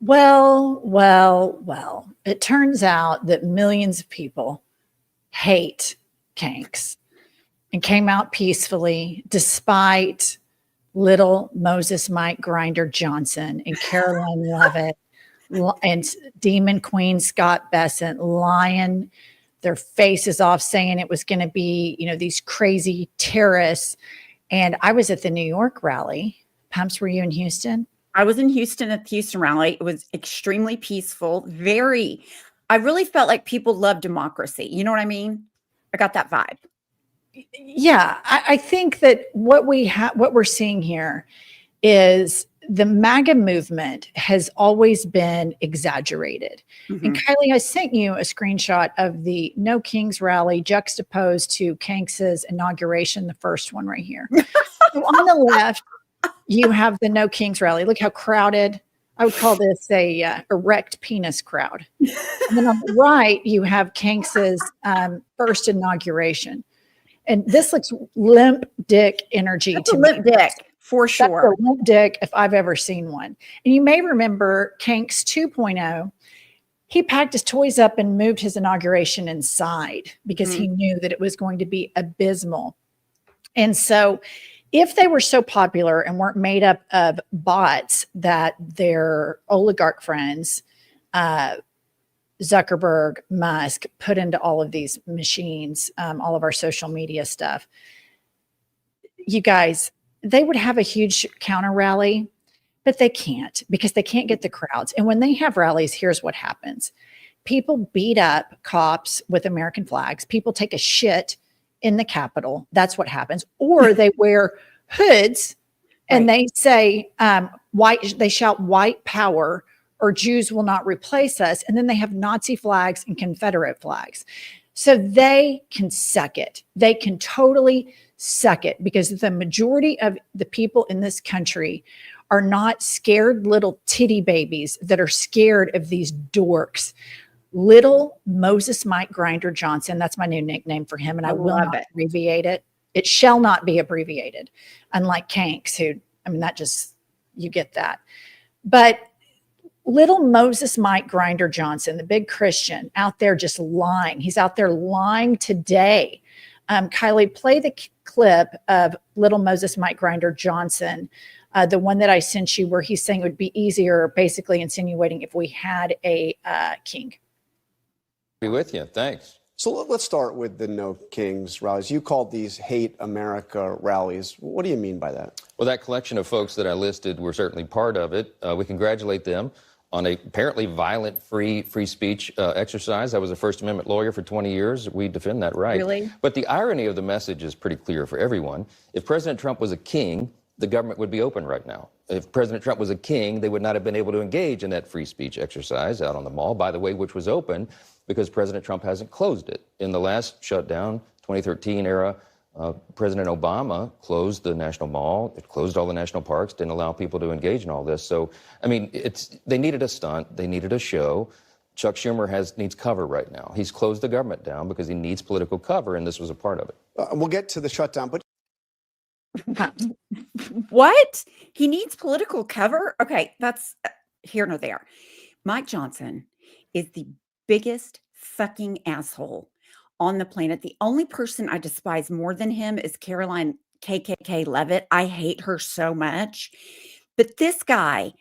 Well. It turns out that millions of people hate Kanks and came out peacefully despite little Moses Mike Grinder Johnson and Caroline Levitt and Demon Queen Scott Bessent lying their faces off saying it was going to be, these crazy terrorists. And I was at the New York rally. Pumps, were you in Houston? I was in Houston at the Houston rally. It was extremely peaceful. I really felt like people love democracy. You know what I mean? I got that vibe. Yeah, I think that what we're seeing here is the MAGA movement has always been exaggerated. Mm-hmm. And Kylie, I sent you a screenshot of the No Kings rally juxtaposed to Kanks's inauguration, the first one right here. So on the left, you have the No Kings rally. Look how crowded. I would call this a erect penis crowd. And then on the right, you have Kanks's first inauguration. And this looks limp dick energy That's to a limp dick. For sure. That's a limp dick if I've ever seen one. And you may remember Kanks 2.0. He packed his toys up and moved his inauguration inside because he knew that it was going to be abysmal. And so if they were so popular and weren't made up of bots that their oligarch friends, Zuckerberg, Musk, put into all of these machines, all of our social media stuff, you guys, they would have a huge counter rally, but they can't because they can't get the crowds. And when they have rallies, here's what happens. People beat up cops with American flags. People take a shit in the Capitol. That's what happens. Or they wear hoods and they say, they shout white power or Jews will not replace us. And then they have Nazi flags and Confederate flags. So they can suck it. They can totally suck it because the majority of the people in this country are not scared little titty babies that are scared of these dorks. Little Moses Mike Grinder Johnson, that's my new nickname for him, and I will not abbreviate it. It shall not be abbreviated, unlike Kanks, you get that. But little Moses Mike Grinder Johnson, the big Christian, out there just lying. He's out there lying today. Kylie, play the clip of little Moses Mike Grinder Johnson, the one that I sent you where he's saying it would be easier, basically insinuating if we had a king. Be with you. Thanks. So let's start with the No Kings rallies. You called these Hate America rallies. What do you mean by that? Well, that collection of folks that I listed were certainly part of it. We congratulate them on a apparently violent free speech exercise. I was a First Amendment lawyer for 20 years. We defend that right. Really? But the irony of the message is pretty clear for everyone. If President Trump was a king, the government would be open right now. If President Trump was a king, they would not have been able to engage in that free speech exercise out on the mall, by the way, which was open because President Trump hasn't closed it. In the last shutdown, 2013 era, President Obama closed the National Mall, it closed all the national parks, didn't allow people to engage in all this. So, I mean, they needed a stunt, they needed a show. Chuck Schumer needs cover right now. He's closed the government down because he needs political cover, and this was a part of it. We'll get to the shutdown, but what? He needs political cover? Okay, that's here nor there. Mike Johnson is the biggest fucking asshole on the planet. The only person I despise more than him is Caroline KKK Levitt. I hate her so much. But this guy,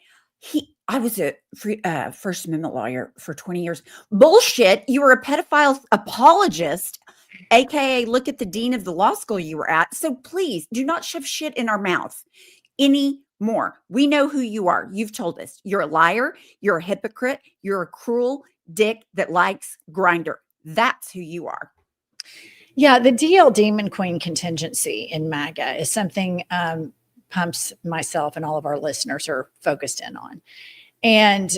I was a First Amendment lawyer for 20 years. Bullshit. You were a pedophile apologist, AKA look at the dean of the law school you were at. So please do not shove shit in our mouth anymore. We know who you are. You've told us. You're a liar. You're a hypocrite. You're a cruel dick that likes Grindr. That's who you are. Yeah, the DL Demon Queen contingency in MAGA is something Pumps, myself, and all of our listeners are focused in on. And,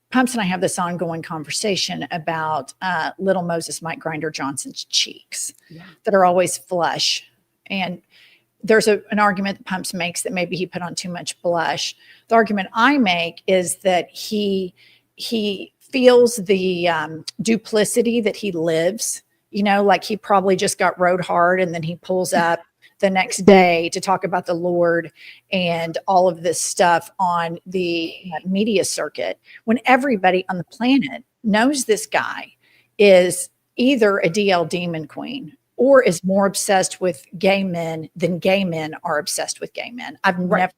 Pumps and I have this ongoing conversation about little Moses Mike Grinder Johnson's cheeks that are always flush. And there's an argument that Pumps makes that maybe he put on too much blush. The argument I make is that he feels the duplicity that he lives, like he probably just got rode hard and then he pulls up the next day to talk about the Lord and all of this stuff on the media circuit when everybody on the planet knows this guy is either a DL demon queen or is more obsessed with gay men than gay men are obsessed with gay men. I've never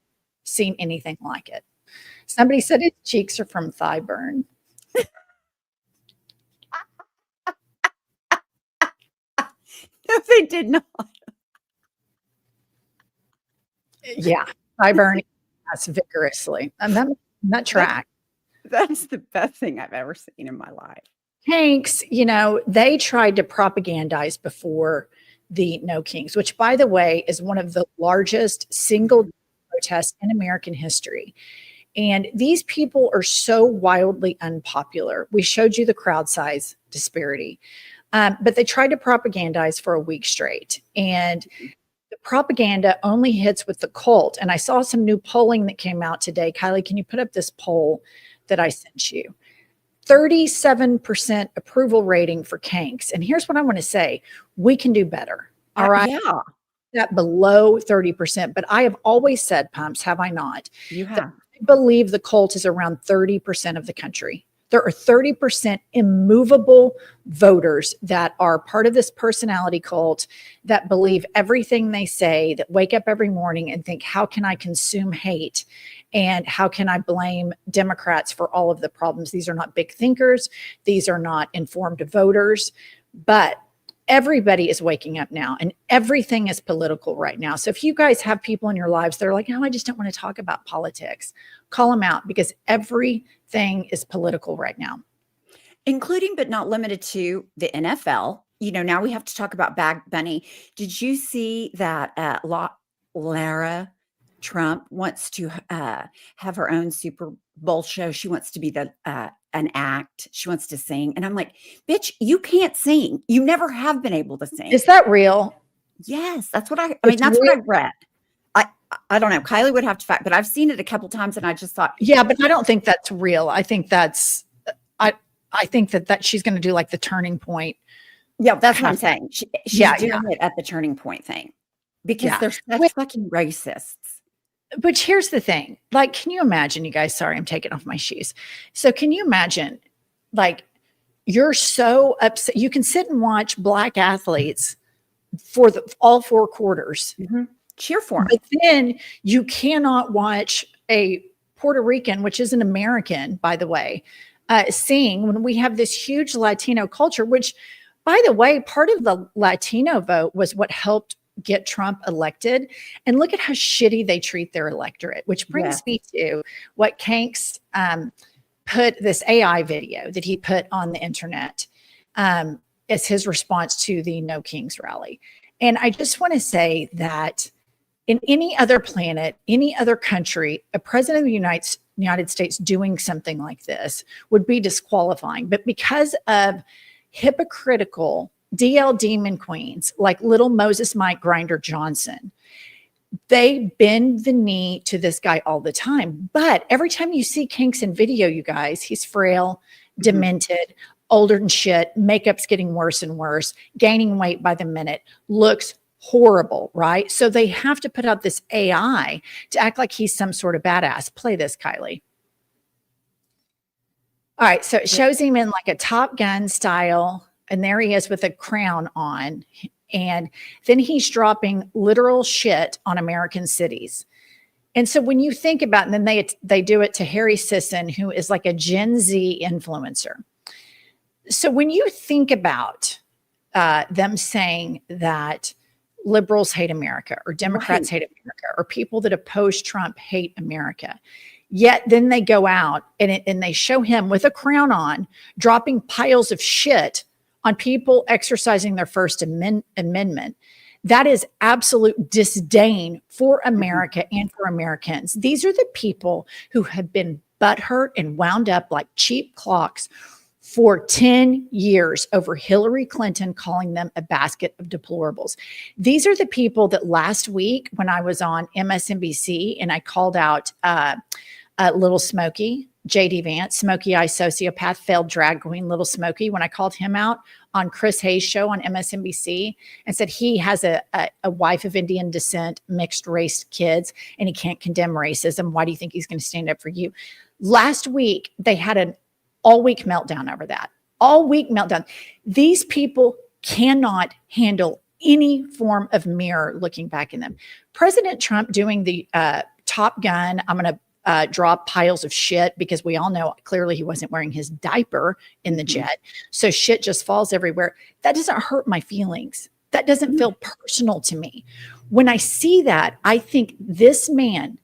seen anything like it. Somebody said his cheeks are from thigh burn. No, they did not. Yeah, thigh burn yes, vigorously. And that track. That's the best thing I've ever seen in my life. Hanks, they tried to propagandize before the No Kings, which, by the way, is one of the largest single protests in American history. And these people are so wildly unpopular. We showed you the crowd size disparity, but they tried to propagandize for a week straight. And the propaganda only hits with the cult. And I saw some new polling that came out today. Kylie, can you put up this poll that I sent you? 37% approval rating for Hanks. And here's what I want to say. We can do better. All right. Yeah. That below 30%. But I have always said, Pumps, have I not? You have. I believe the cult is around 30% of the country. There are 30% immovable voters that are part of this personality cult that believe everything they say, that wake up every morning and think, how can I consume hate? And how can I blame Democrats for all of the problems? These are not big thinkers. These are not informed voters. But everybody is waking up now and everything is political right now. So if you guys have people in your lives that are like, no, I just don't want to talk about politics, call them out because everything is political right now. Including but not limited to the NFL. Now we have to talk about Bad Bunny. Did you see that Lara Trump wants to have her own Super Bowl show? She wants to be an act. She wants to sing. And I'm like, bitch, you can't sing. You never have been able to sing. Is that real? Yes. That's what what I read. I don't know. Kylie would have to fact, but I've seen it a couple times and I just thought. Yeah, but I don't think that's real. I think that's, I think that she's going to do like the Turning Point. Yeah, that's what I'm saying. She's doing it at the Turning Point thing because they're such fucking racists. But here's the thing. Like, can you imagine, you guys? Sorry, I'm taking off my shoes. So can you imagine, like, you're so upset. You can sit and watch black athletes for all four quarters. Mm-hmm. Cheer for them. But then you cannot watch a Puerto Rican, which is an American, by the way, sing when we have this huge Latino culture, which, by the way, part of the Latino vote was what helped get Trump elected. And look at how shitty they treat their electorate, which brings me to what Hanks put this AI video that he put on the internet as his response to the No Kings rally. And I just want to say that in any other planet, any other country, a president of the United States doing something like this would be disqualifying. But because of hypocritical DL demon queens like little Moses Mike Grinder Johnson, they bend the knee to this guy all the time. But every time you see Hanks in video, you guys, he's frail, demented, older than shit, makeup's getting worse and worse, gaining weight by the minute, looks horrible, right? So they have to put out this AI to act like he's some sort of badass. Play this, Kylie. All right, so it shows him in like a Top Gun style, and there he is with a crown on. And then he's dropping literal shit on American cities. And so when you think about, and then they do it to Harry Sisson, who is like a Gen Z influencer. So when you think about them saying that liberals hate America or Democrats hate America or people that oppose Trump hate America, yet then they go out and they show him with a crown on, dropping piles of shit on people exercising their First Amendment. That is absolute disdain for America and for Americans. These are the people who have been butthurt and wound up like cheap clocks for 10 years over Hillary Clinton calling them a basket of deplorables. These are the people that last week when I was on MSNBC and I called out Little Smokey, J.D. Vance, smoky eye sociopath, failed drag queen, Little Smokey, when I called him out on Chris Hayes' show on MSNBC and said he has a wife of Indian descent, mixed race kids, and he can't condemn racism. Why do you think he's going to stand up for you? Last week, they had an all-week meltdown over that. All-week meltdown. These people cannot handle any form of mirror looking back in them. President Trump doing the Top Gun, I'm going to drop piles of shit, because we all know clearly he wasn't wearing his diaper in the jet. So shit just falls everywhere. That doesn't hurt my feelings. That doesn't feel personal to me. When I see that, I think this man,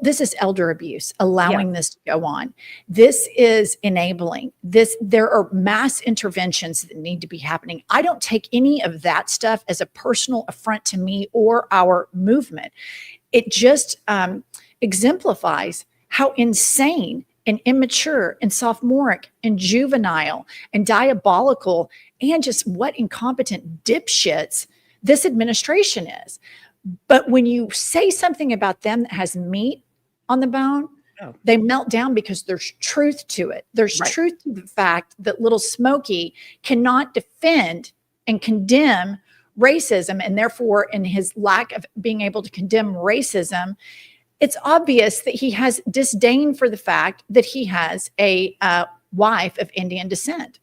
this is elder abuse, allowing this to go on. This is enabling this. There are mass interventions that need to be happening. I don't take any of that stuff as a personal affront to me or our movement. It just exemplifies how insane and immature and sophomoric and juvenile and diabolical and just what incompetent dipshits this administration is. But when you say something about them that has meat on the bone, they melt down because there's truth to it. There's truth to the fact that Little Smokey cannot defend and condemn racism, and therefore in his lack of being able to condemn racism, it's obvious that he has disdain for the fact that he has a wife of Indian descent.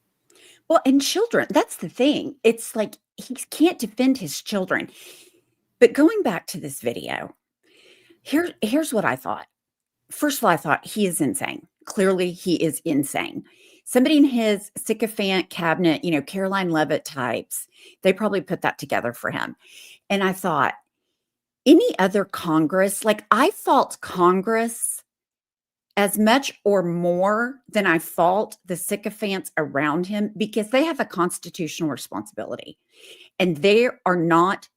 Well, and children, that's the thing. It's like he can't defend his children. But going back to this video, here's what I thought. First of all, I thought he is insane. Clearly, he is insane. Somebody in his sycophant cabinet, Caroline Leavitt types, they probably put that together for him. And I thought, any other Congress, like I fault Congress as much or more than I fault the sycophants around him, because they have a constitutional responsibility and they are not,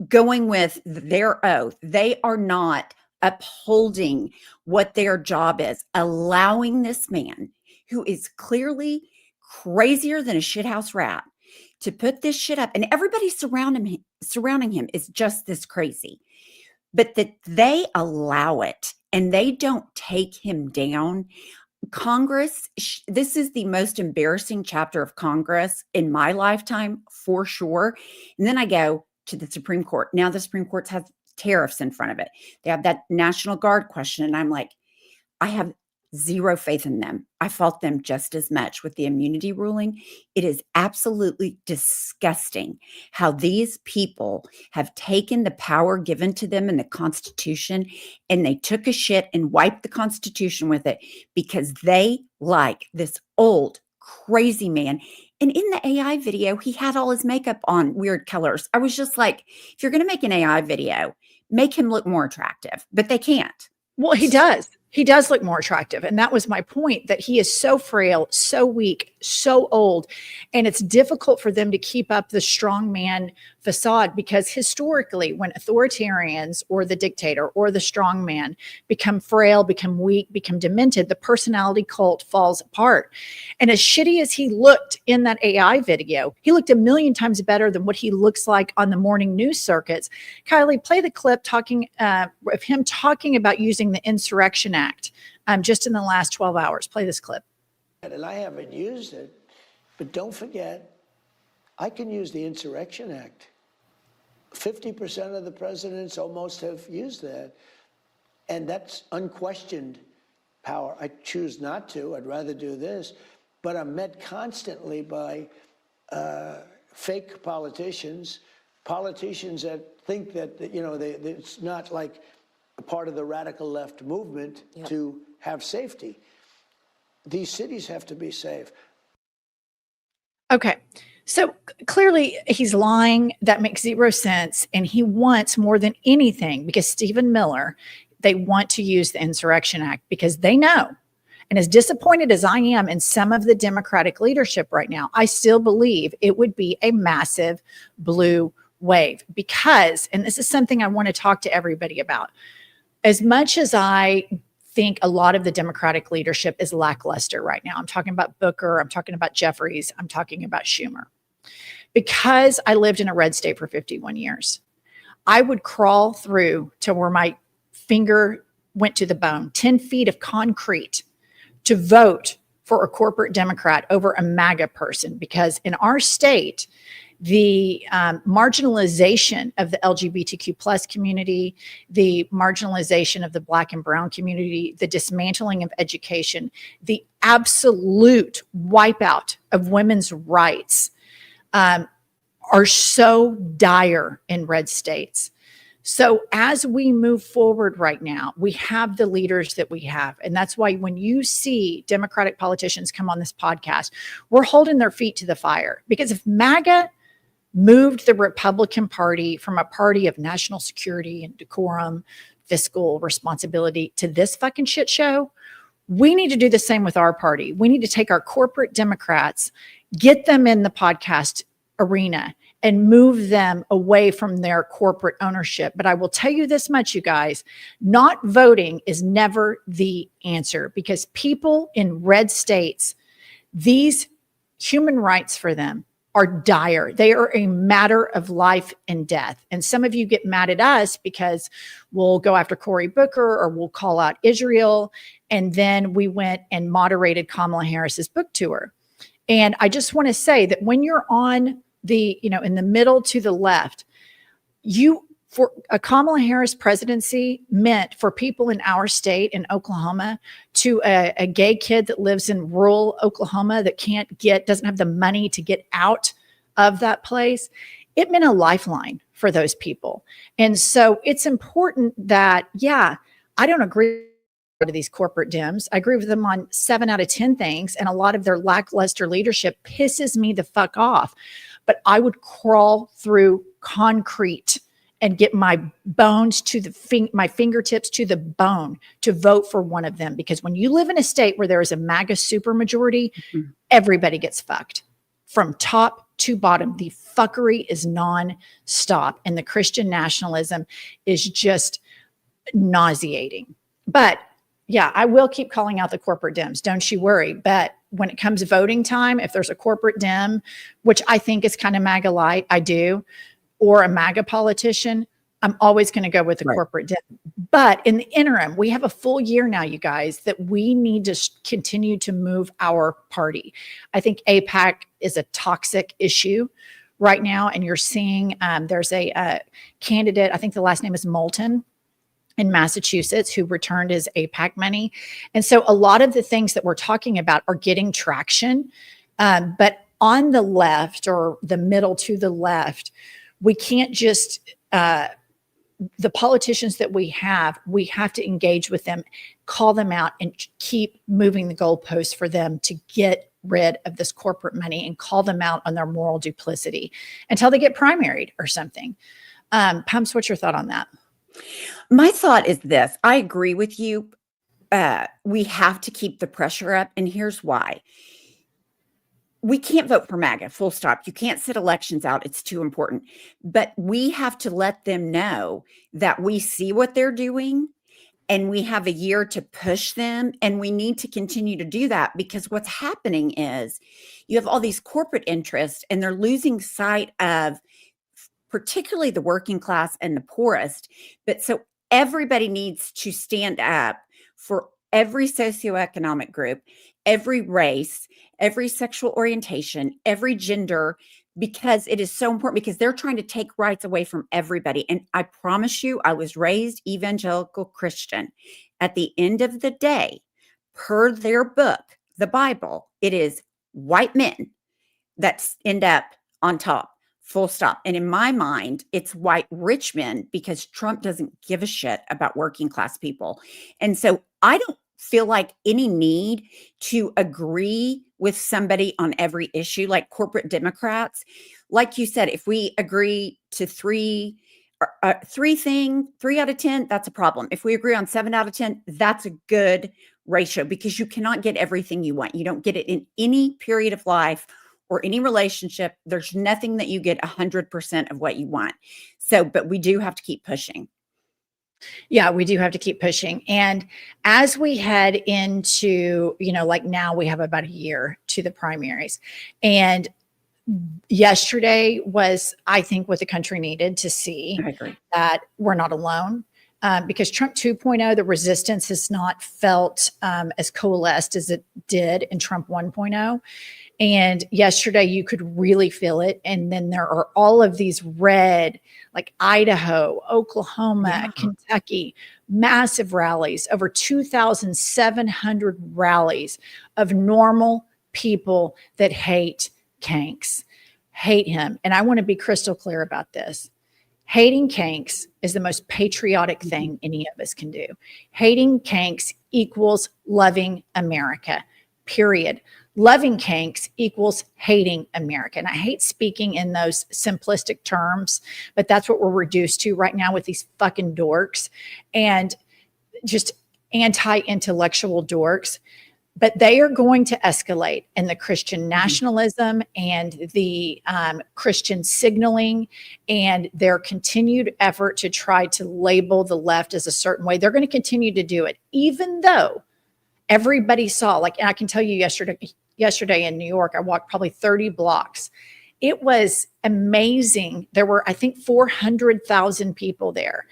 going with their oath. They are not upholding what their job is, allowing this man who is clearly crazier than a shithouse rat to put this shit up, and everybody surrounding him is just this crazy, but that they allow it and they don't take him down. Congress, this is the most embarrassing chapter of Congress in my lifetime, for sure. And then I go to the Supreme Court. Now the Supreme Court has tariffs in front of it. They have that National Guard question. And I'm like, I have zero faith in them. I fault them just as much with the immunity ruling. It is absolutely disgusting how these people have taken the power given to them in the Constitution and they took a shit and wiped the Constitution with it because they like this old crazy man. And in the AI video, he had all his makeup on weird colors. I was just like, if you're going to make an AI video, make him look more attractive, but they can't. Well, he does. He does look more attractive. And that was my point, that he is so frail, so weak, so old. And it's difficult for them to keep up the strong man facade, because historically, when authoritarians or the dictator or the strong man become frail, become weak, become demented, the personality cult falls apart. And as shitty as he looked in that AI video, he looked a million times better than what he looks like on the morning news circuits. Kylie, play the clip of him talking about using the Insurrection Act just in the last 12 hours. Play this clip. And I haven't used it, but don't forget, I can use the Insurrection Act. 50% of the presidents almost have used that. And that's unquestioned power. I choose not to. I'd rather do this. But I'm met constantly by fake politicians that think that, it's not like a part of the radical left movement to have safety. These cities have to be safe. Okay. So clearly he's lying. That makes zero sense. And he wants more than anything, because Stephen Miller, they want to use the Insurrection Act because they know. And as disappointed as I am in some of the Democratic leadership right now, I still believe it would be a massive blue wave, because, and this is something I want to talk to everybody about, as much as I think a lot of the Democratic leadership is lackluster right now. I'm talking about Booker. I'm talking about Jeffries. I'm talking about Schumer. Because I lived in a red state for 51 years, I would crawl through to where my finger went to the bone, 10 feet of concrete to vote for a corporate Democrat over a MAGA person, because in our state, the marginalization of the LGBTQ plus community, the marginalization of the Black and Brown community, the dismantling of education, the absolute wipeout of women's rights are so dire in red states. So as we move forward right now, we have the leaders that we have. And that's why when you see Democratic politicians come on this podcast, we're holding their feet to the fire. Because if MAGA moved the Republican Party from a party of national security and decorum, fiscal responsibility, to this fucking shit show, we need to do the same with our party. We need to take our corporate Democrats, get them in the podcast arena, and move them away from their corporate ownership. But I will tell you this much, you guys, not voting is never the answer, because people in red states, these human rights for them are dire. They are a matter of life and death. And some of you get mad at us because we'll go after Cory Booker or we'll call out Israel. And then we went and moderated Kamala Harris's book tour. And I just want to say that when you're on the, in the middle to the left, for a Kamala Harris presidency meant for people in our state in Oklahoma, to a gay kid that lives in rural Oklahoma that doesn't have the money to get out of that place, it meant a lifeline for those people. And so it's important that, I don't agree to these corporate Dems. I agree with them on 7 out of 10 things, and a lot of their lackluster leadership pisses me the fuck off. But I would crawl through concrete and get my bones to my fingertips to the bone to vote for one of them. Because when you live in a state where there is a MAGA supermajority, everybody gets fucked from top to bottom. The fuckery is non-stop, and the Christian nationalism is just nauseating. But I will keep calling out the corporate Dems. Don't you worry. But when it comes to voting time, if there's a corporate Dem, which I think is kind of MAGA light, I do, or a MAGA politician, I'm always going to go with the corporate Dem. But in the interim, we have a full year now, you guys, that we need to continue to move our party. I think AIPAC is a toxic issue right now. And you're seeing there's a candidate, I think the last name is Moulton, in Massachusetts, who returned his AIPAC money. And so a lot of the things that we're talking about are getting traction. But on the left, or the middle to the left, we can't just, the politicians that we have to engage with them, call them out, and keep moving the goalposts for them to get rid of this corporate money, and call them out on their moral duplicity until they get primaried or something. Pumps, what's your thought on that? My thought is this. I agree with you. We have to keep the pressure up, and here's why. We can't vote for MAGA, full stop. You can't sit elections out. It's too important. But we have to let them know that we see what they're doing, and we have a year to push them, and we need to continue to do that, because what's happening is you have all these corporate interests, and they're losing sight of particularly the working class and the poorest. But so everybody needs to stand up for every socioeconomic group, every race, every sexual orientation, every gender, because it is so important, because they're trying to take rights away from everybody. And I promise you, I was raised evangelical Christian. At the end of the day, per their book, the Bible, it is white men that end up on top. Full stop. And in my mind, it's white rich men, because Trump doesn't give a shit about working class people. And so I don't feel like any need to agree with somebody on every issue, like corporate Democrats. Like you said, if we agree to three out of 10, that's a problem. If we agree on 7 out of 10, that's a good ratio, because you cannot get everything you want. You don't get it in any period of life or any relationship. There's nothing that you get 100% of what you want. So, but we do have to keep pushing. Yeah, we do have to keep pushing. And as we head into, like now we have about a year to the primaries. And yesterday was, I think, what the country needed to see, I agree, that we're not alone. because Trump 2.0, the resistance has not felt as coalesced as it did in Trump 1.0. And yesterday you could really feel it. And then there are all of these red, like Idaho, Oklahoma, Kentucky, massive rallies, over 2,700 rallies of normal people that hate Kanks, hate him. And I want to be crystal clear about this. Hating Kanks is the most patriotic thing any of us can do. Hating Kanks equals loving America, period. Loving Kanks equals hating America. And I hate speaking in those simplistic terms, but that's what we're reduced to right now with these fucking dorks and just anti-intellectual dorks. But they are going to escalate, and the Christian nationalism and the Christian signaling and their continued effort to try to label the left as a certain way. They're going to continue to do it, even though everybody saw, like, and I can tell you yesterday in New York, I walked probably 30 blocks. It was amazing. There were, I think, 400,000 people there.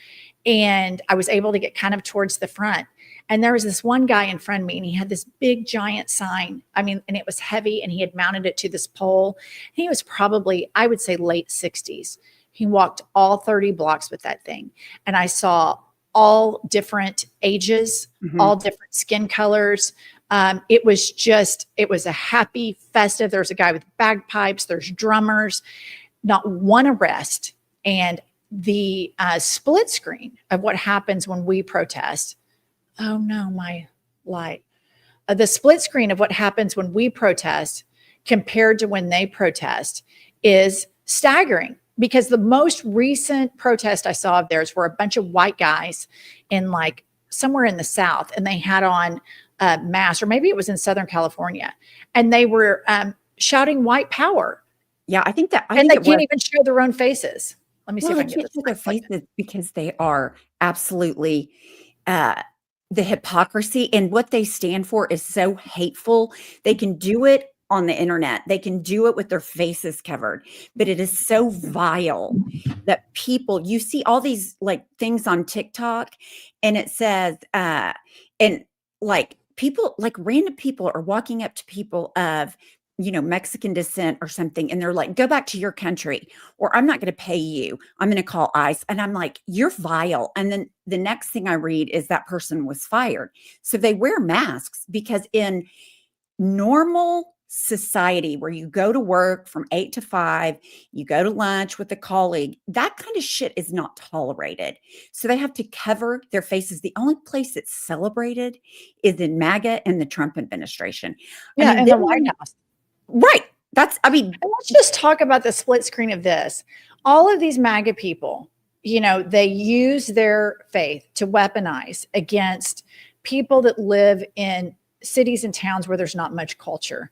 And I was able to get kind of towards the front. And there was this one guy in front of me, and he had this big giant sign. I mean, and it was heavy, and he had mounted it to this pole. He was probably, I would say, late 60s. He walked all 30 blocks with that thing. And I saw all different ages, all different skin colors. It was a happy, festive. There's a guy with bagpipes. There's drummers, not one arrest. And the split screen of what happens when we protest. Oh no, my light. The split screen of what happens when we protest compared to when they protest is staggering, because the most recent protest I saw of theirs were a bunch of white guys in like somewhere in the South, and they had on masks, or maybe it was in Southern California, and they were shouting white power. Yeah, I think they can't even show their own faces. Let me see if I can get this. Their faces because they are absolutely the hypocrisy, and what they stand for is so hateful. They can do it on the internet. They can do it with their faces covered, but it is so vile that people, you see all these like things on TikTok, and it says, and like people, like random people are walking up to people of, you know, Mexican descent or something. And they're like, go back to your country, or I'm not going to pay you. I'm going to call ICE. And I'm like, you're vile. And then the next thing I read is that person was fired. So they wear masks because in normal society where you go to work from 8 to 5, you go to lunch with a colleague, that kind of shit is not tolerated. So they have to cover their faces. The only place it's celebrated is in MAGA and the Trump administration. Yeah, in the White House. Right. And let's just talk about the split screen of this. All of these MAGA people, you know, they use their faith to weaponize against people that live in cities and towns where there's not much culture.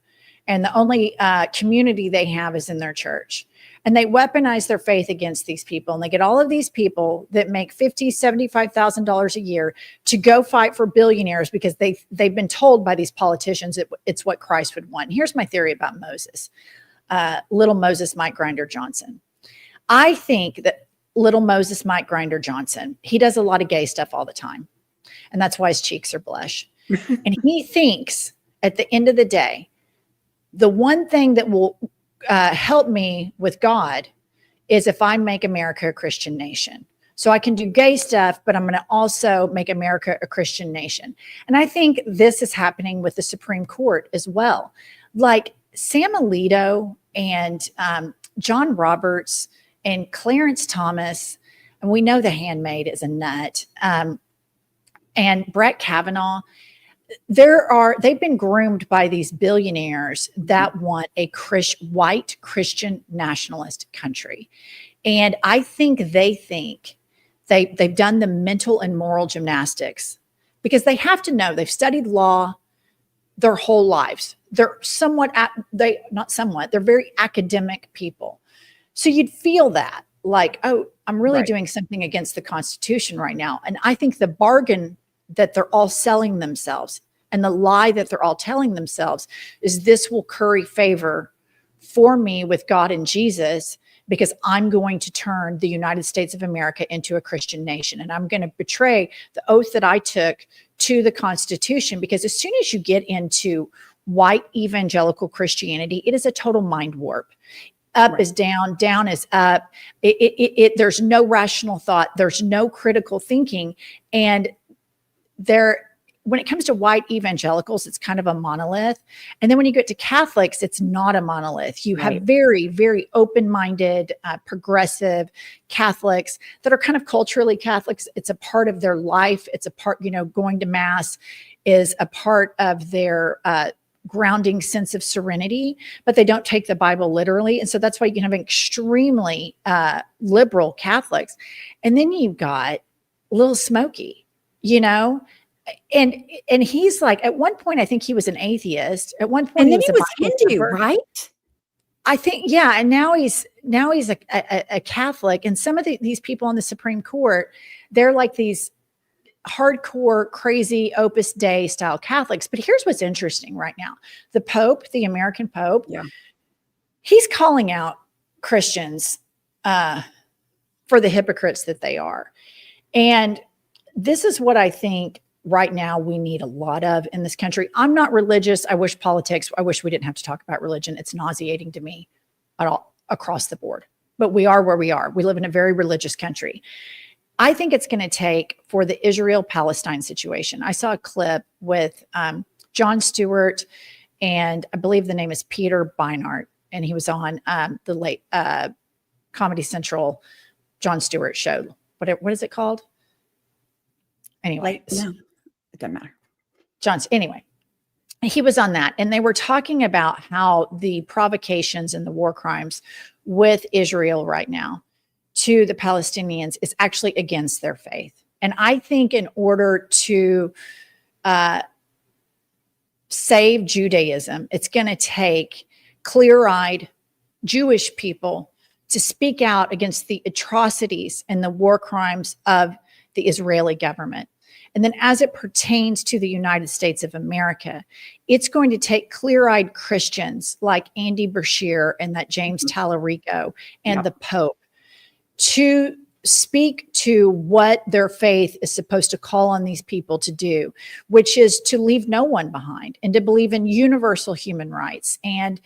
And the only community they have is in their church. And they weaponize their faith against these people. And they get all of these people that make $50,000, $75,000 a year to go fight for billionaires because they've been told by these politicians it's what Christ would want. Here's my theory about Moses. Little Moses Mike Grinder Johnson. I think that little Moses Mike Grinder Johnson, he does a lot of gay stuff all the time. And that's why his cheeks are blush. And he thinks at the end of the day, the one thing that will help me with God is if I make America a Christian nation. So I can do gay stuff, but I'm going to also make America a Christian nation. And I think this is happening with the Supreme Court as well. Like Sam Alito and John Roberts and Clarence Thomas, and we know the handmaid is a nut, and Brett Kavanaugh. They've been groomed by these billionaires that want a white Christian nationalist country. And I think they've done the mental and moral gymnastics because they have to know they've studied law their whole lives. They're they're very academic people. So you'd feel that like, oh, I'm really doing something against the Constitution right now. And I think the bargain that they're all selling themselves and the lie that they're all telling themselves is this will curry favor for me with God and Jesus because I'm going to turn the United States of America into a Christian nation. And I'm going to betray the oath that I took to the Constitution, because as soon as you get into white evangelical Christianity, it is a total mind warp. Up is down, down is up. There's no rational thought. There's no critical thinking. And when it comes to white evangelicals, it's kind of a monolith. And then when you get to Catholics, it's not a monolith. You have very, very open-minded, progressive Catholics that are kind of culturally Catholics. It's a part of their life. It's a part, going to Mass is a part of their grounding sense of serenity, but they don't take the Bible literally. And so that's why you can have extremely liberal Catholics. And then you've got Little Smokey, and he's like, at one point, I think he was an atheist. At one point, And then he was Hindu, believer. right? I think, yeah. And now he's a Catholic. And some of these people on the Supreme Court, they're like these hardcore, crazy Opus Dei style Catholics. But here's what's interesting right now. The Pope, the American Pope, he's calling out Christians for the hypocrites that they are. And this is what I think right now we need a lot of in this country. I'm not religious. I wish we didn't have to talk about religion. It's nauseating to me at all across the board. But we are where we are. We live in a very religious country. I think it's going to take for the Israel-Palestine situation. I saw a clip with Jon Stewart, and I believe the name is Peter Beinart, and he was on the late Comedy Central Jon Stewart show. What is it called? Anyway, No, it doesn't matter. Anyway, he was on that, and they were talking about how the provocations and the war crimes with Israel right now to the Palestinians is actually against their faith. And I think in order to save Judaism, it's going to take clear-eyed Jewish people to speak out against the atrocities and the war crimes of the Israeli government. And then as it pertains to the United States of America, it's going to take clear-eyed Christians like Andy Beshear and that James Tallarico and the Pope to speak to what their faith is supposed to call on these people to do, which is to leave no one behind and to believe in universal human rights and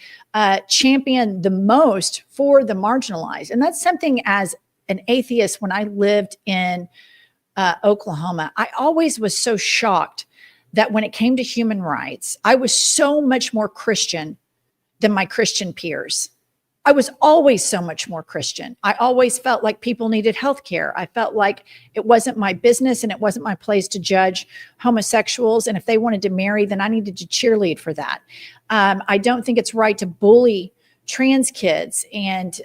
champion the most for the marginalized. And that's something, as an atheist, when I lived in Oklahoma, I always was so shocked that when it came to human rights, I was so much more Christian than my Christian peers. I was always so much more Christian. I always felt like people needed health care. I felt like it wasn't my business and it wasn't my place to judge homosexuals. And if they wanted to marry, then I needed to cheerlead for that. I don't think it's right to bully trans kids and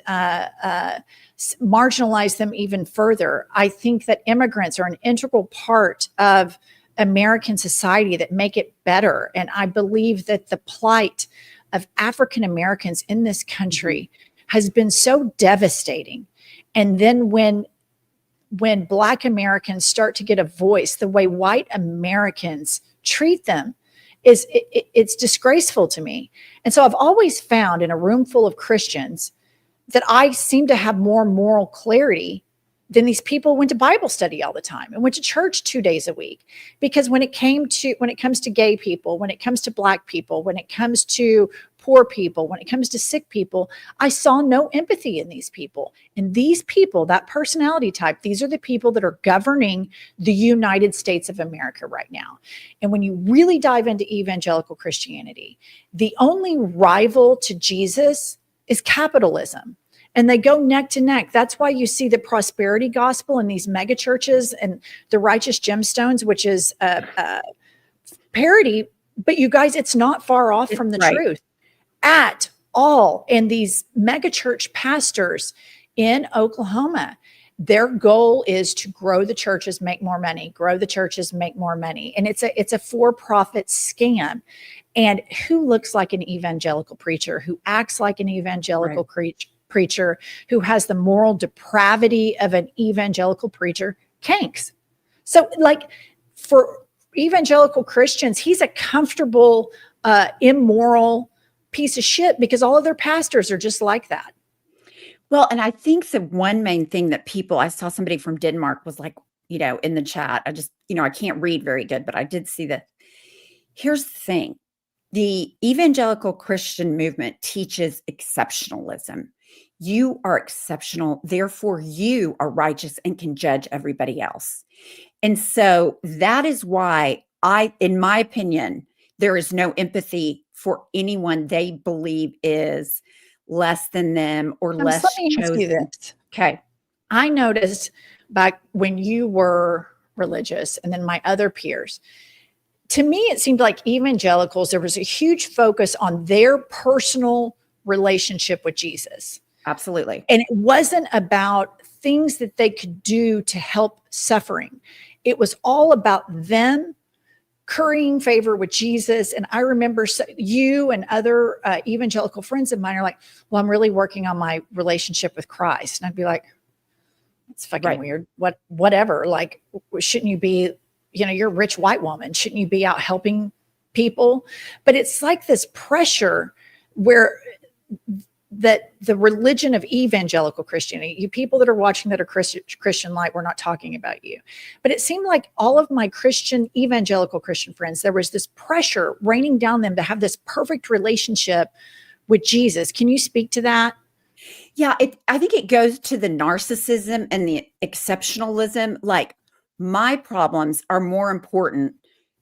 marginalize them even further. I think that immigrants are an integral part of American society that make it better. And I believe that the plight of African Americans in this country has been so devastating. And then when Black Americans start to get a voice, the way white Americans treat them it's disgraceful to me. And so I've always found in a room full of Christians that I seem to have more moral clarity than these people who went to Bible study all the time and went to church 2 days a week. Because when it comes to gay people, when it comes to Black people, when it comes to poor people, when it comes to sick people, I saw no empathy in these people. And these people, that personality type, these are the people that are governing the United States of America right now. And when you really dive into evangelical Christianity, the only rival to Jesus is capitalism. And they go neck to neck. That's why you see the prosperity gospel in these mega churches and the righteous gemstones, which is parody. But you guys, it's not far off from the truth at all. And these mega church pastors in Oklahoma, their goal is to grow the churches, make more money, grow the churches, make more money. And it's a for-profit scam. And who looks like an evangelical preacher, who acts like an evangelical preacher, who has the moral depravity of an evangelical preacher, Kanks. So like for evangelical Christians, he's a comfortable, immoral piece of shit because all of their pastors are just like that. Well, and I think the one main thing that people, I saw somebody from Denmark was like, in the chat. I just, I can't read very good, but I did see that. Here's the thing. The evangelical Christian movement teaches exceptionalism. You are exceptional, therefore you are righteous and can judge everybody else. And so that is why in my opinion, there is no empathy for anyone they believe is less than them or So less let me ask you chosen. this. Okay. I noticed back when you were religious and then my other peers, to me, it seemed like evangelicals, there was a huge focus on their personal relationship with Jesus. Absolutely. And it wasn't about things that they could do to help suffering. It was all about them currying favor with Jesus. And I remember you and other evangelical friends of mine are like, well, I'm really working on my relationship with Christ. And I'd be like, it's fucking weird. Whatever. Like, shouldn't you be, you're a rich white woman. Shouldn't you be out helping people? But it's like this pressure where that the religion of evangelical Christianity, you people that are watching that are Christian light, we're not talking about you. But it seemed like all of my evangelical Christian friends, there was this pressure raining down them to have this perfect relationship with Jesus. Can you speak to that? Yeah, I think it goes to the narcissism and the exceptionalism. Like, my problems are more important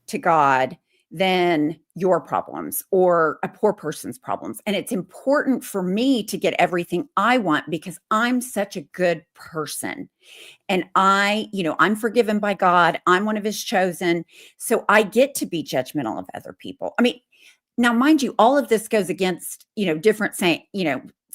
to God than your problems or a poor person's problems. And it's important for me to get everything I want because I'm such a good person. And I'm forgiven by God. I'm one of his chosen. So I get to be judgmental of other people. I mean, now, mind you, all of this goes against, different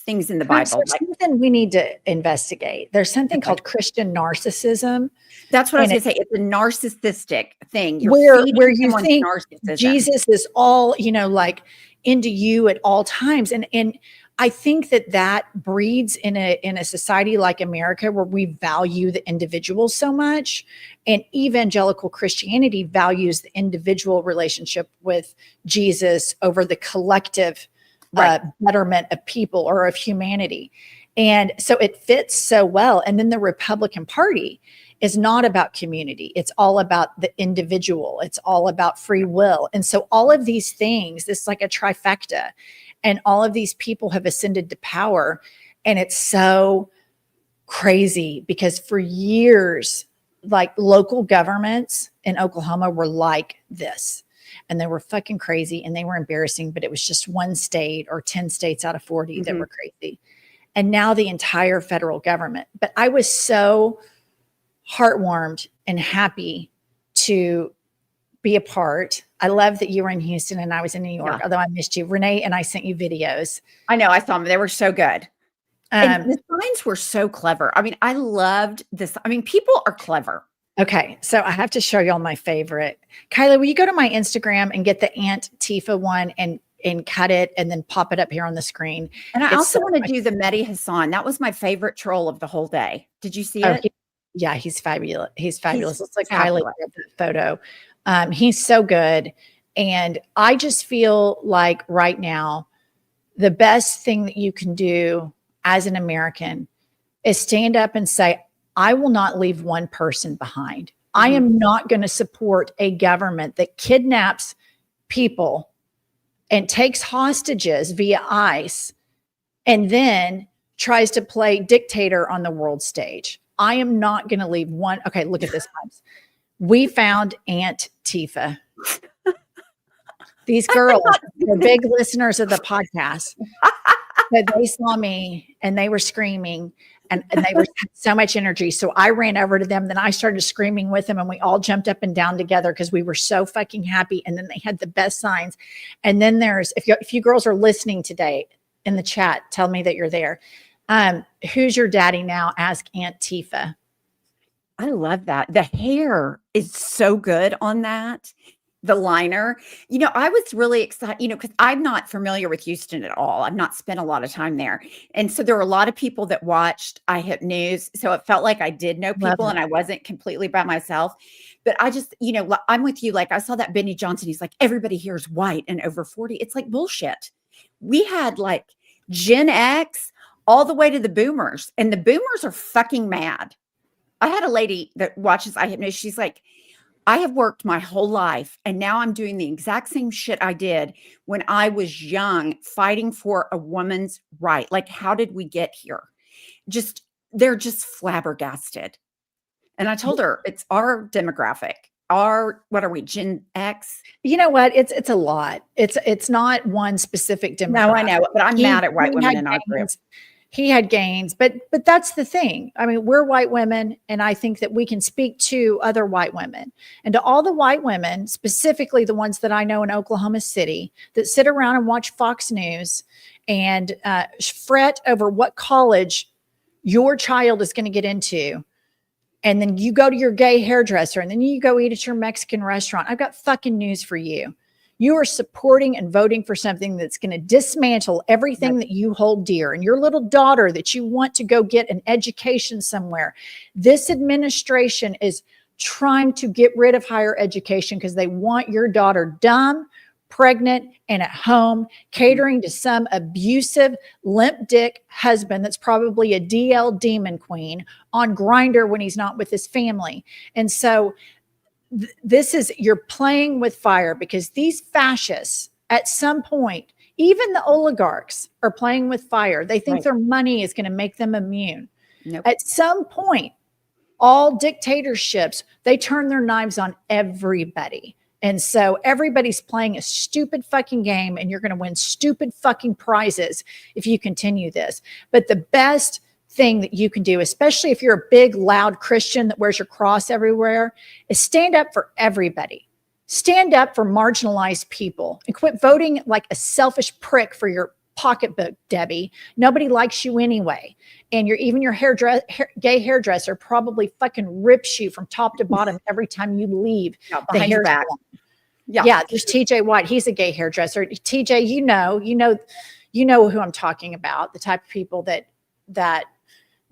things in the Perhaps Bible. there's something we need to investigate. There's something called Christian narcissism. That's what I was going to say. It's a narcissistic thing. You're where you someone's think narcissism. Jesus is all, like into you at all times. And I think that breeds in a society like America where we value the individual so much, and evangelical Christianity values the individual relationship with Jesus over the collective betterment of people or of humanity. And so it fits so well. And then the Republican Party is not about community. It's all about the individual. It's all about free will. And so all of these things, this is like a trifecta, and all of these people have ascended to power. And it's so crazy because for years, like local governments in Oklahoma were like this. And they were fucking crazy and they were embarrassing, but it was just one state or 10 states out of 40 that were crazy. And now the entire federal government. But I was so heartwarmed and happy to be a part. I love that you were in Houston and I was in New York, although I missed you. Renee and I sent you videos. I know, I saw them. They were so good. And the signs were so clever. I mean, I loved this. I mean, people are clever. Okay, so I have to show y'all my favorite. Kylie, will you go to my Instagram and get the Aunt Tifa one and cut it and then pop it up here on the screen? And I also want to do the Mehdi Hassan. That was my favorite troll of the whole day. Did you see it? He's fabulous. He's fabulous. Looks like Kylie grabbed the photo. He's so good. And I just feel like right now, the best thing that you can do as an American is stand up and say, I will not leave one person behind. I am not going to support a government that kidnaps people and takes hostages via ICE and then tries to play dictator on the world stage. I am not going to leave one. Okay, look at this. We found Aunt Tifa. These girls are big listeners of the podcast. So they saw me and they were screaming and they were so much energy. So I ran over to them. Then I started screaming with them and we all jumped up and down together because we were so fucking happy. And then they had the best signs. And then there's, if you girls are listening today in the chat, tell me that you're there. Who's your daddy now? Ask Aunt Tifa. I love that. The hair is so good on that. The liner, I was really excited, because I'm not familiar with Houston at all. I've not spent a lot of time there. And so there were a lot of people that watched IHIP News. So it felt like I did know people and I wasn't completely by myself. But I just, I'm with you. Like I saw that Benny Johnson, he's like, everybody here is white and over 40. It's like bullshit. We had like Gen X all the way to the boomers. And the boomers are fucking mad. I had a lady that watches IHIP. She's like, I have worked my whole life, and now I'm doing the exact same shit I did when I was young, fighting for a woman's right. Like, how did we get here? They're just flabbergasted. And I told her it's our demographic. What are we, Gen X? You know what? It's a lot. It's not one specific demographic. No, I know, but I'm mad at white women in our group. He had gains, but that's the thing. I mean, we're white women, and I think that we can speak to other white women, and to all the white women, specifically the ones that I know in Oklahoma City, that sit around and watch Fox News and fret over what college your child is going to get into. And then you go to your gay hairdresser, and then you go eat at your Mexican restaurant. I've got fucking news for you. You are supporting and voting for something that's going to dismantle everything that you hold dear. And your little daughter that you want to go get an education somewhere. This administration is trying to get rid of higher education because they want your daughter dumb, pregnant, and at home, catering to some abusive, limp dick husband that's probably a DL demon queen on Grindr when he's not with his family. And so this is, you're playing with fire, because these fascists at some point, even the oligarchs are playing with fire. They think their money is going to make them immune. Nope. At some point, all dictatorships, they turn their knives on everybody. And so everybody's playing a stupid fucking game, and you're going to win stupid fucking prizes if you continue this. But the best thing that you can do, especially if you're a big, loud Christian that wears your cross everywhere, is stand up for everybody. Stand up for marginalized people and quit voting like a selfish prick for your pocketbook, Debbie. Nobody likes you anyway. And even your gay hairdresser probably fucking rips you from top to bottom every time you leave the hair back. Yeah, there's TJ White. He's a gay hairdresser. TJ, you know who I'm talking about, the type of people that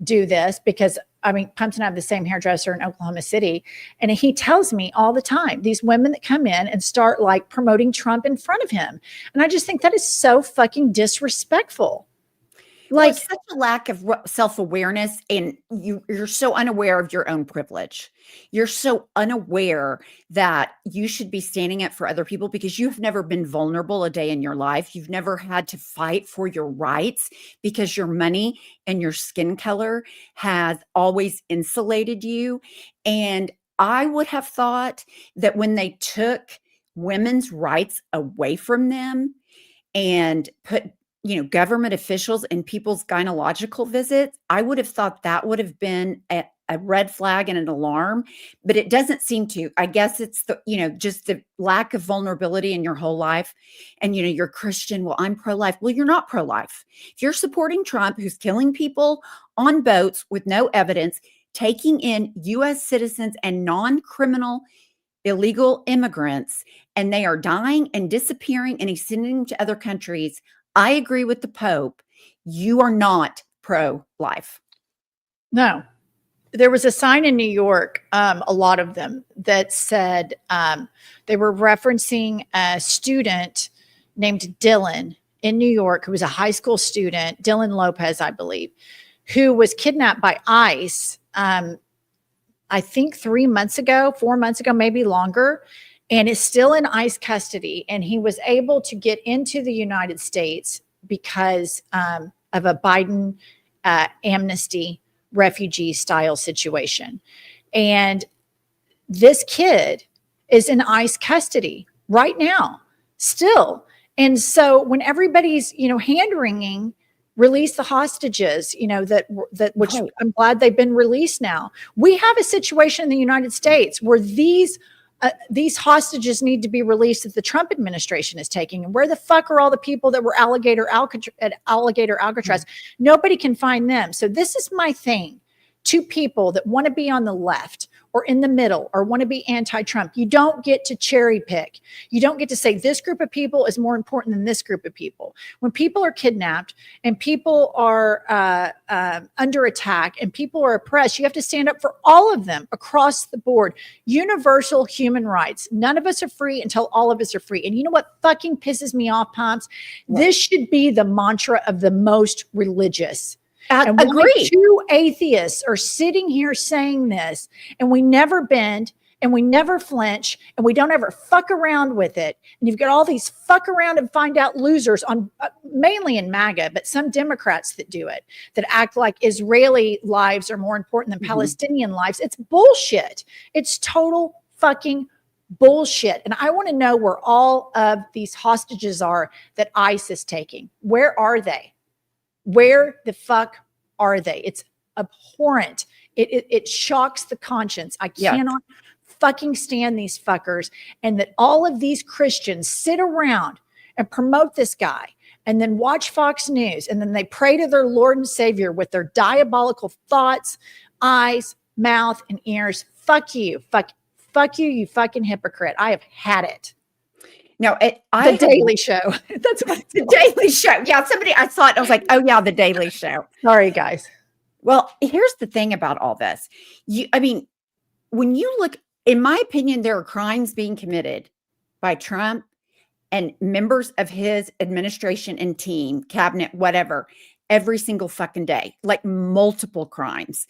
do this, because I mean, Pumps and I have the same hairdresser in Oklahoma City. And he tells me all the time, these women that come in and start like promoting Trump in front of him. And I just think that is so fucking disrespectful. Like, such a lack of self-awareness, and you're so unaware of your own privilege. You're so unaware that you should be standing up for other people because you have never been vulnerable a day in your life. You've never had to fight for your rights because your money and your skin color has always insulated you. And I would have thought that when they took women's rights away from them and put government officials and people's gynecological visits, I would have thought that would have been a red flag and an alarm, but it doesn't seem to. I guess it's just the lack of vulnerability in your whole life. And, you're Christian. Well, I'm pro-life. Well, you're not pro-life. If you're supporting Trump, who's killing people on boats with no evidence, taking in U.S. citizens and non-criminal illegal immigrants, and they are dying and disappearing, and he's sending them to other countries, I agree with the Pope. You are not pro-life. No. There was a sign in New York, a lot of them, that said they were referencing a student named Dylan in New York, who was a high school student, Dylan Lopez, I believe, who was kidnapped by ICE, I think 4 months ago, maybe longer, and is still in ICE custody. And he was able to get into the United States because of a Biden amnesty refugee style situation. And this kid is in ICE custody right now, still. And so when everybody's, hand-wringing, release the hostages, which I'm glad they've been released now. We have a situation in the United States where these hostages need to be released that the Trump administration is taking. And where the fuck are all the people that were at Alligator Alcatraz? Nobody can find them. So this is my thing to people that want to be on the left or in the middle or want to be anti-Trump. You don't get to cherry pick. You don't get to say this group of people is more important than this group of people. When people are kidnapped and people are under attack and people are oppressed, you have to stand up for all of them across the board. Universal human rights. None of us are free until all of us are free. And you know what fucking pisses me off, Pumps? What? This should be the mantra of the most religious. And when Agreed. two atheists are sitting here saying this, and we never bend and we never flinch and we don't ever fuck around with it. And you've got all these fuck around and find out losers on mainly in MAGA, but some Democrats that do it, that act like Israeli lives are more important than Palestinian lives. It's bullshit. It's total fucking bullshit. And I want to know where all of these hostages are that ICE is taking. Where are they? Where the fuck are they? It's abhorrent. It shocks the conscience. I cannot fucking stand these fuckers. And that all of these Christians sit around and promote this guy and then watch Fox News. And then they pray to their Lord and Savior with their diabolical thoughts, eyes, mouth, and ears. Fuck you. Fuck you, you fucking hypocrite. I have had it. No, The Daily Show. That's what the Daily Show. Yeah, I saw it. I was like, oh yeah, the Daily Show. Sorry, guys. Well, here's the thing about all this. When you look, in my opinion, there are crimes being committed by Trump and members of his administration and team, cabinet, whatever, every single fucking day, like multiple crimes.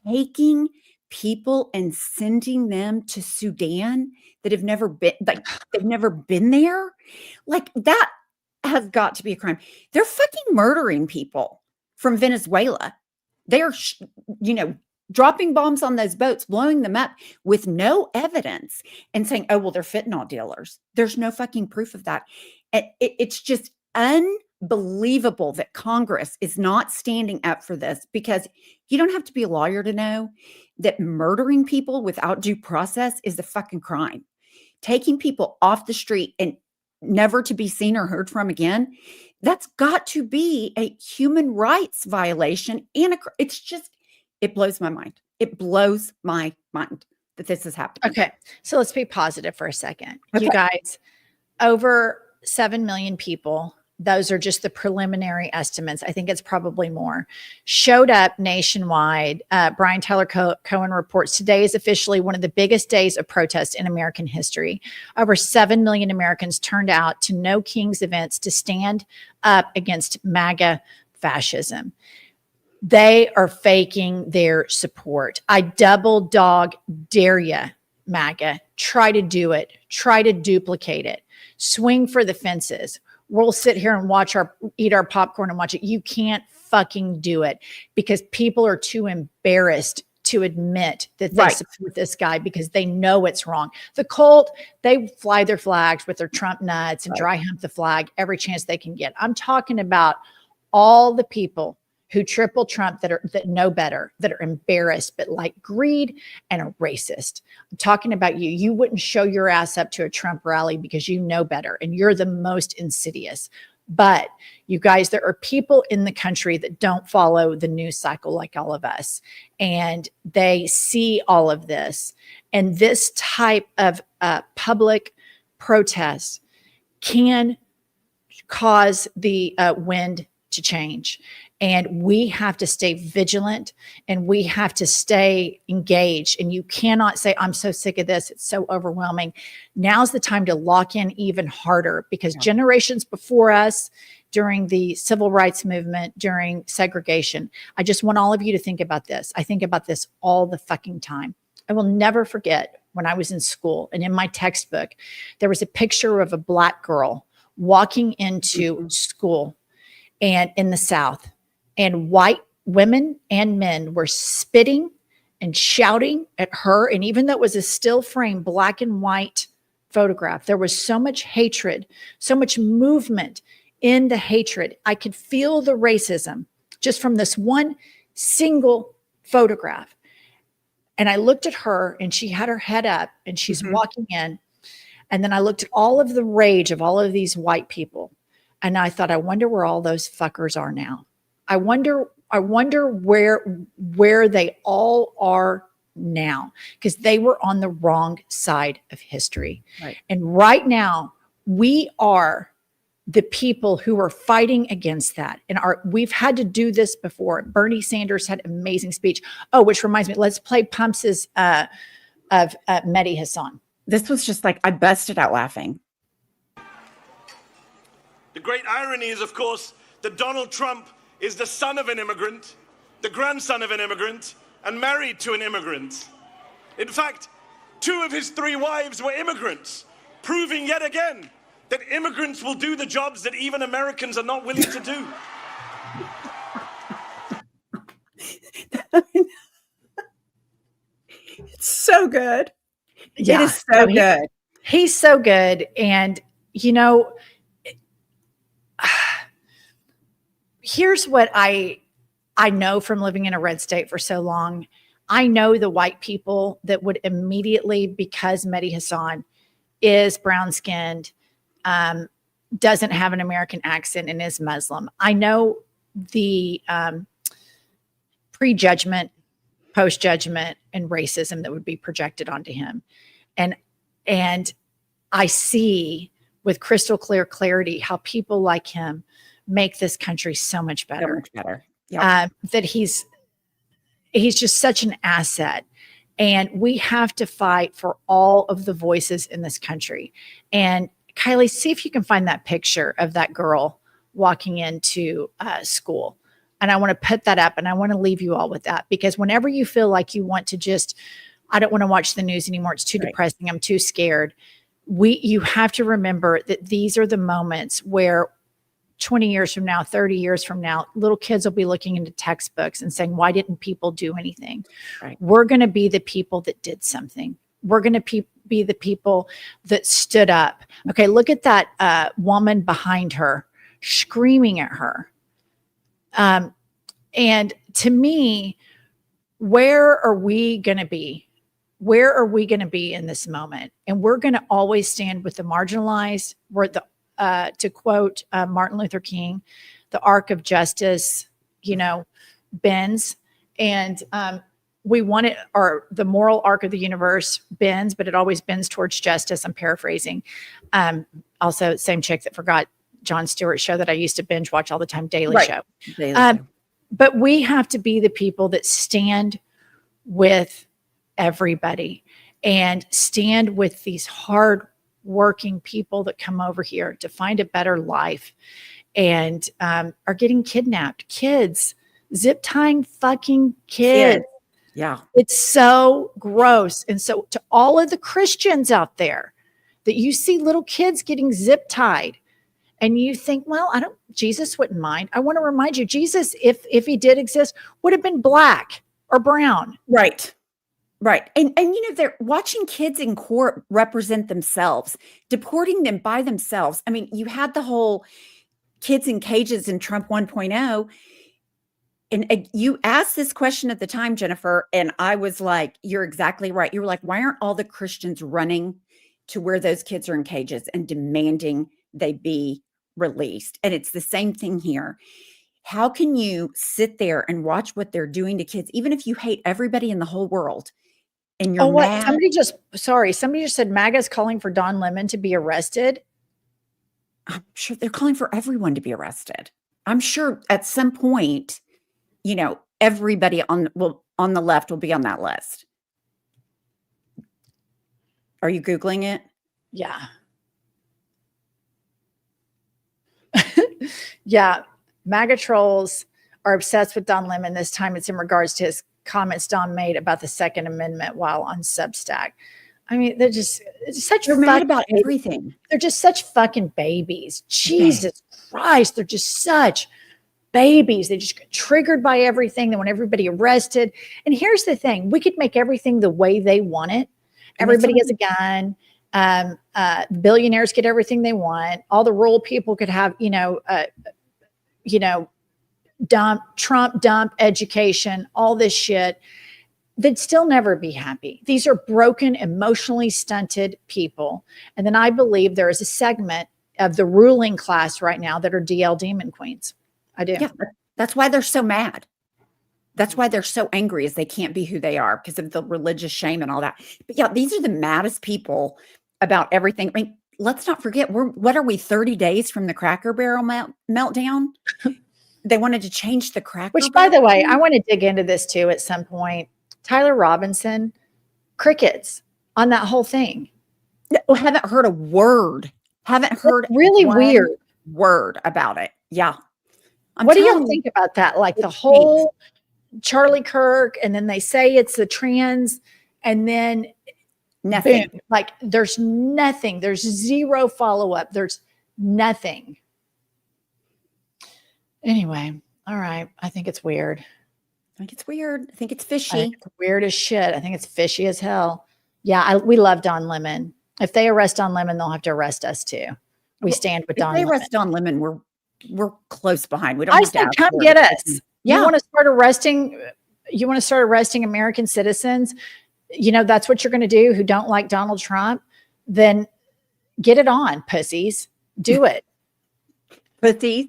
Taking people and sending them to Sudan that have never been, like they've never been there, like that has got to be a crime. They're fucking murdering people from Venezuela. They're, dropping bombs on those boats, blowing them up with no evidence and saying, oh, well, they're fentanyl dealers. There's no fucking proof of that. It's just unbelievable that Congress is not standing up for this, because you don't have to be a lawyer to know that murdering people without due process is a fucking crime. Taking people off the street and never to be seen or heard from again, that's got to be a human rights violation. And it blows my mind. It blows my mind that this is happening. Okay. So let's be positive for a second. Okay. You guys, over 7 million people, those are just the preliminary estimates. I think it's probably more, showed up nationwide. Brian Tyler Cohen reports today is officially one of the biggest days of protest in American history. Over 7 million Americans turned out to No Kings events to stand up against MAGA fascism. They are faking their support. I double dog dare you, MAGA. Try to do it. Try to duplicate it. Swing for the fences. We'll sit here and eat our popcorn and watch it. You can't fucking do it, because people are too embarrassed to admit that they support this guy because they know it's wrong. The cult, they fly their flags with their Trump nuts and dry hump the flag every chance they can get. I'm talking about all the people who triple Trump that know better, that are embarrassed, but like greed and a racist. I'm talking about you. You wouldn't show your ass up to a Trump rally because you know better, and you're the most insidious. But you guys, there are people in the country that don't follow the news cycle like all of us, and they see all of this. And this type of public protest can cause the wind to change. And we have to stay vigilant, and we have to stay engaged. And you cannot say, I'm so sick of this. It's so overwhelming. Now's the time to lock in even harder, because generations before us, during the civil rights movement, during segregation, I just want all of you to think about this. I think about this all the fucking time. I will never forget when I was in school, and in my textbook, there was a picture of a Black girl walking into school and in the South. And white women and men were spitting and shouting at her. And even though it was a still frame, black and white photograph, there was so much hatred, so much movement in the hatred. I could feel the racism just from this one single photograph. And I looked at her, and she had her head up, and she's walking in. And then I looked at all of the rage of all of these white people. And I thought, I wonder where all those fuckers are now. I wonder where they all are now, because they were on the wrong side of history. Right. And right now, we are the people who are fighting against that. And we've had to do this before. Bernie Sanders had an amazing speech. Oh, which reminds me, let's play Pumps' of Mehdi Hassan. This was just like, I busted out laughing. The great irony is, of course, that Donald Trump is the son of an immigrant, the grandson of an immigrant, and married to an immigrant. In fact, 2 of his 3 wives were immigrants, proving yet again that immigrants will do the jobs that even Americans are not willing to do. It's so good. Yeah. It is so good. He's so good. And, you know, here's what I know from living in a red state for so long. I know the white people that would immediately, because Mehdi Hassan is brown skinned, doesn't have an American accent, and is Muslim. I know the prejudgment, post-judgment, and racism that would be projected onto him. And I see with crystal clear clarity how people like him make this country so much better. So much better. Yeah. That he's just such an asset. And we have to fight for all of the voices in this country. And Kylie, see if you can find that picture of that girl walking into school. And I want to put that up, and I want to leave you all with that, because whenever you feel like you want to just, I don't want to watch the news anymore, it's too depressing, I'm too scared. You have to remember that these are the moments where 20 years from now, 30 years from now, little kids will be looking into textbooks and saying, why didn't people do anything? Right. We're going to be the people that did something. We're going to be the people that stood up. Okay, look at that woman behind her screaming at her. And to me, where are we going to be? Where are we going to be in this moment? And we're going to always stand with the marginalized. We're the to quote Martin Luther King, the arc of justice, bends. And we want it, or the moral arc of the universe bends, but it always bends towards justice. I'm paraphrasing. Also, same chick that forgot Jon Stewart's show that I used to binge watch all the time, Daily Show. Daily Show. But we have to be the people that stand with everybody and stand with these hard working people that come over here to find a better life and are getting kidnapped. Kids, zip tying fucking kids. Yeah. It's so gross. And so to all of the Christians out there that you see little kids getting zip tied and you think, well, Jesus wouldn't mind. I want to remind you, Jesus, if he did exist, would have been black or brown. Right. Right. And they're watching kids in court represent themselves, deporting them by themselves. I mean, you had the whole kids in cages in Trump 1.0. And you asked this question at the time, Jennifer, and I was like, you're exactly right. You were like, why aren't all the Christians running to where those kids are in cages and demanding they be released? And it's the same thing here. How can you sit there and watch what they're doing to kids, even if you hate everybody in the whole world? And you're mad? Somebody just said MAGA's calling for Don Lemon to be arrested. I'm sure they're calling for everyone to be arrested. I'm sure at some point, everybody on the left will be on that list. Are you Googling it? Yeah. Yeah. MAGA trolls are obsessed with Don Lemon. This time it's in regards to his comments Don made about the Second Amendment while on Substack. I mean, they're mad about everything. They're just such fucking babies. Jesus Christ. They're just such babies. They just get triggered by everything. They want everybody arrested. And here's the thing. We could make everything the way they want it. Everybody has a gun. Billionaires get everything they want. All the rural people could have, Trump dump education, all this shit. They'd still never be happy. These are broken, emotionally stunted people. And then I believe there is a segment of the ruling class right now that are DL demon queens. I do. Yeah, that's why they're so mad. That's why they're so angry, is they can't be who they are because of the religious shame and all that. But yeah, these are the maddest people about everything. I mean, let's not forget, what are we, 30 days from the Cracker Barrel meltdown? They wanted to change the Cracker Barrel. Which, by the way, I want to dig into this too at some point. Tyler Robinson, crickets on that whole thing. No, haven't heard a word. Haven't heard really weird word about it. Yeah. What do y'all telling you, think about that? Like the it stinks. whole Charlie Kirk, and then they say it's the trans, and then Nothing. boom, like there's nothing. There's zero follow-up. There's nothing. Anyway, all right. I think it's weird. I think it's weird. I think it's I fishy. think it's weird as shit. I think it's fishy as hell. Yeah, we love Don Lemon. If they arrest Don Lemon, they'll have to arrest us too. We Well, stand with if Don they Lemon. arrest Don Lemon, we're close behind. We don't I have to said, ask come for get it. us. Yeah. You want to start arresting? You want to start arresting American citizens? You know, that's what you're going to do who don't like Donald Trump. Then get it on, pussies. Do it. Pussies.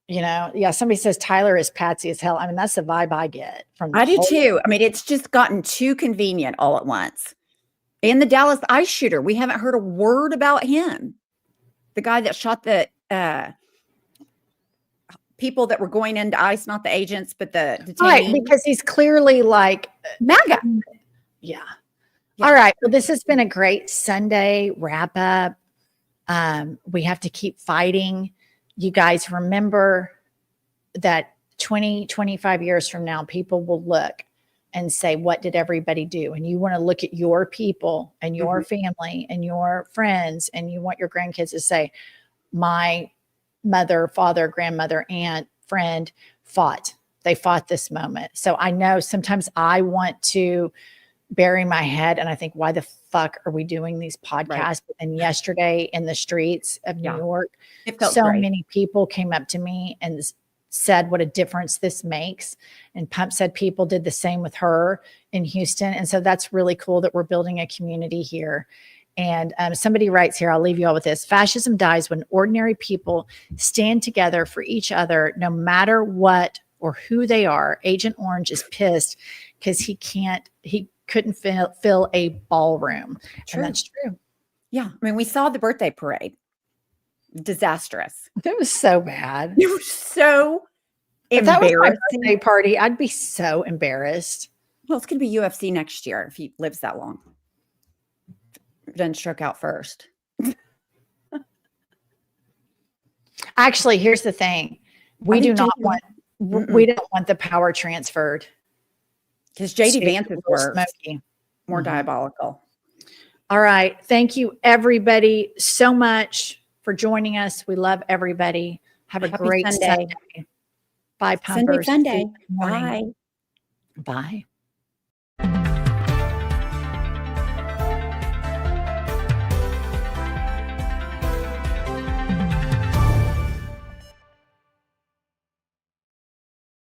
You know, yeah. Somebody says Tyler is patsy as hell. I mean, that's the vibe I get from. The I do whole- too. I mean, it's just gotten too convenient all at once. And the Dallas ICE shooter, we haven't heard a word about him. The guy that shot the people that were going into ICE, not the agents, but the Right, detainees. because he's clearly like, MAGA. yeah. Yeah. All right. Well, this has been a great Sunday wrap up. We have to keep fighting. You guys remember that 20, 25 years from now, people will look and say, what did everybody do? And you want to look at your people and your family and your friends, and you want your grandkids to say, my mother, father, grandmother, aunt, friend fought. They fought this moment. So I know sometimes I want to bury my head and I think, why the fuck are we doing these podcasts? Right. But then yesterday in the streets of New Yeah. York, It felt so great. many people came up to me and said what a difference this makes. And Pump said people did the same with her in Houston. And so that's really cool that we're building a community here. And somebody writes here, I'll leave you all with this. Fascism dies when ordinary people stand together for each other, no matter what or who they are. Agent Orange is pissed because he couldn't fill a ballroom. True. And that's true. Yeah. I mean, we saw the birthday parade. Disastrous. That was so bad. It was so If that was my embarrassing. birthday party, I'd be so embarrassed. Well, it's going to be UFC next year if he lives that long. Doesn't stroke out first. Actually, here's the thing. We I do think not JD want we don't want the power transferred. Because JD to Vance is Little worse, Smoky. more Mhm. diabolical. All right. Thank you, everybody, so much for joining us. We love everybody. Have a Happy great Sunday. Sunday. Bye, Pumpers. Sunday. See you in the morning. Bye. Bye.